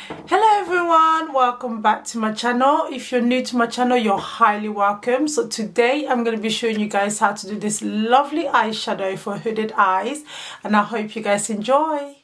Hello everyone, welcome back to my channel. If you're new to my channel, you're highly welcome. So today I'm going to be showing you guys how to do this lovely eyeshadow for hooded eyes, and I hope you guys enjoy.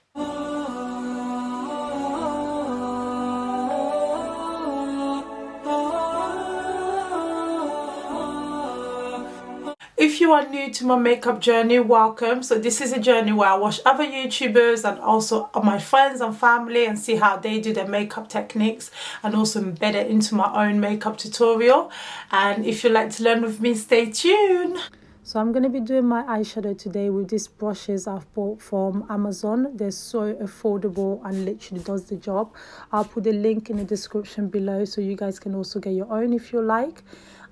If you are new to my makeup journey, welcome. So this is a journey where I watch other YouTubers and also my friends and family and see how they do their makeup techniques, and also embed it into my own makeup tutorial. And if you'd like to learn with me, stay tuned. So I'm going to be doing my eyeshadow today with these brushes I've bought from Amazon. They're so affordable and literally does the job. I'll put the link in the description below so you guys can also get your own if you like.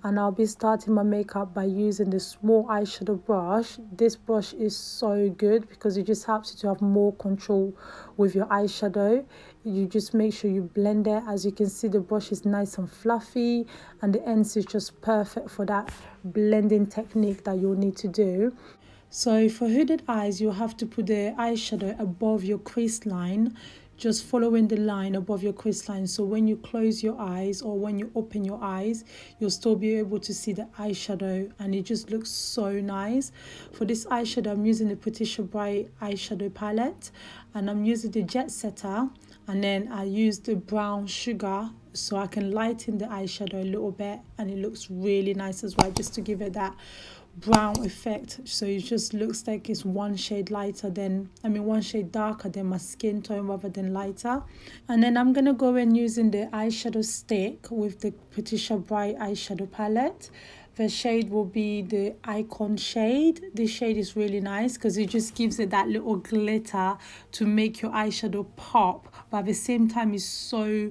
And I'll be starting my makeup by using the small eyeshadow brush. This brush is so good because it just helps you to have more control with your eyeshadow. You just make sure you blend it. As you can see, the brush is nice and fluffy and the ends is just perfect for that blending technique that you'll need to do. So for hooded eyes, you'll have to put the eyeshadow above your crease line, just following the line above your crease line. So when you close your eyes or when you open your eyes, you'll still be able to see the eyeshadow, and it just looks so nice. For this eyeshadow, I'm using the PATRICIA Bright eyeshadow palette, and I'm using the Jet Setter, and then I use the brown sugar so I can lighten the eyeshadow a little bit, and it looks really nice as well, just to give it that brown effect. So it just looks like it's one shade darker than my skin tone rather than lighter. And then I'm gonna go in using the eyeshadow stick with the PATRICIA Bright eyeshadow palette. The shade will be the Icon shade. This shade is really nice because it just gives it that little glitter to make your eyeshadow pop, but at the same time it's so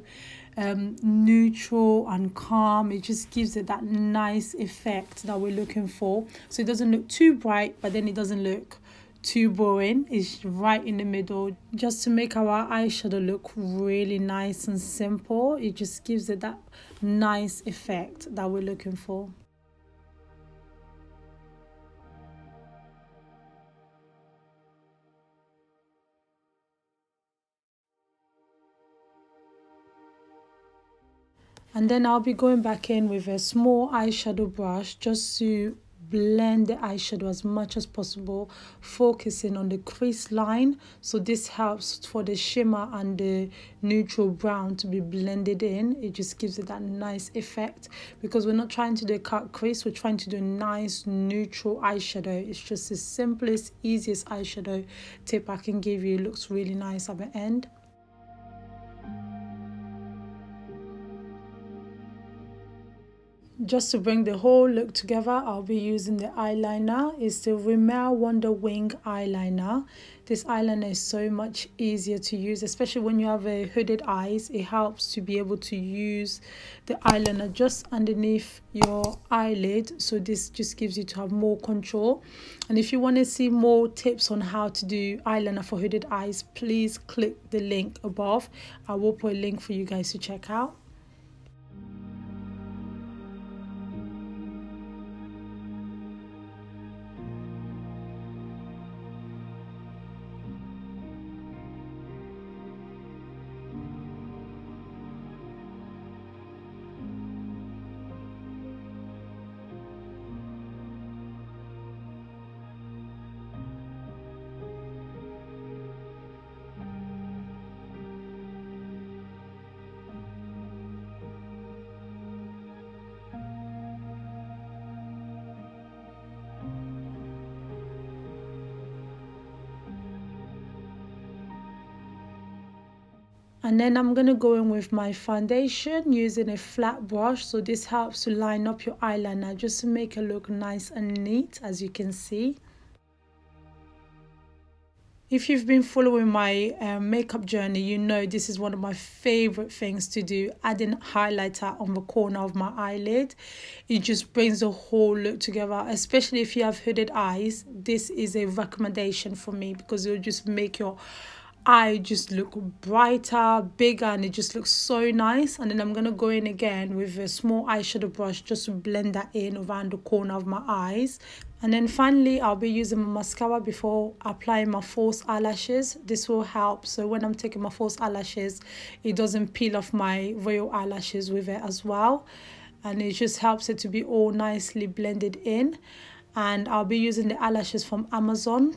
neutral and calm. It just gives it that nice effect that we're looking for. So it doesn't look too bright, but then it doesn't look too boring. It's right in the middle, just to make our eyeshadow look really nice and simple. It just gives it that nice effect that we're looking for. And then I'll be going back in with a small eyeshadow brush just to blend the eyeshadow as much as possible, focusing on the crease line. So this helps for the shimmer and the neutral brown to be blended in. It just gives it that nice effect because we're not trying to do a cut crease, we're trying to do a nice neutral eyeshadow. It's just the simplest, easiest eyeshadow tip I can give you. It looks really nice at the end. Just to bring the whole look together, I'll be using the eyeliner. It's the Rimmel Wonder Wing eyeliner. This eyeliner is so much easier to use, especially when you have a hooded eyes. It helps to be able to use the eyeliner just underneath your eyelid. So this just gives you to have more control. And if you want to see more tips on how to do eyeliner for hooded eyes, please click the link above. I will put a link for you guys to check out. And then I'm going to go in with my foundation using a flat brush. So this helps to line up your eyeliner just to make it look nice and neat, as you can see. If you've been following my makeup journey, you know this is one of my favorite things to do, adding highlighter on the corner of my eyelid. It just brings the whole look together, especially if you have hooded eyes. This is a recommendation for me because it will just make your eye just look brighter, bigger, and it just looks so nice. And then I'm going to go in again with a small eyeshadow brush just to blend that in around the corner of my eyes. And then finally, I'll be using my mascara before applying my false eyelashes. This will help, so when I'm taking my false eyelashes, it doesn't peel off my real eyelashes with it as well. And it just helps it to be all nicely blended in. And I'll be using the eyelashes from Amazon.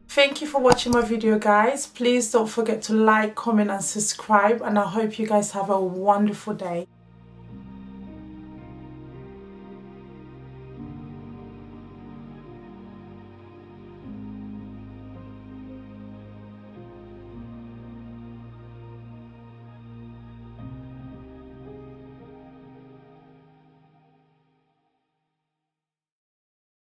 Thank you for watching my video, guys. Please don't forget to like, comment and subscribe, and I hope you guys have a wonderful day.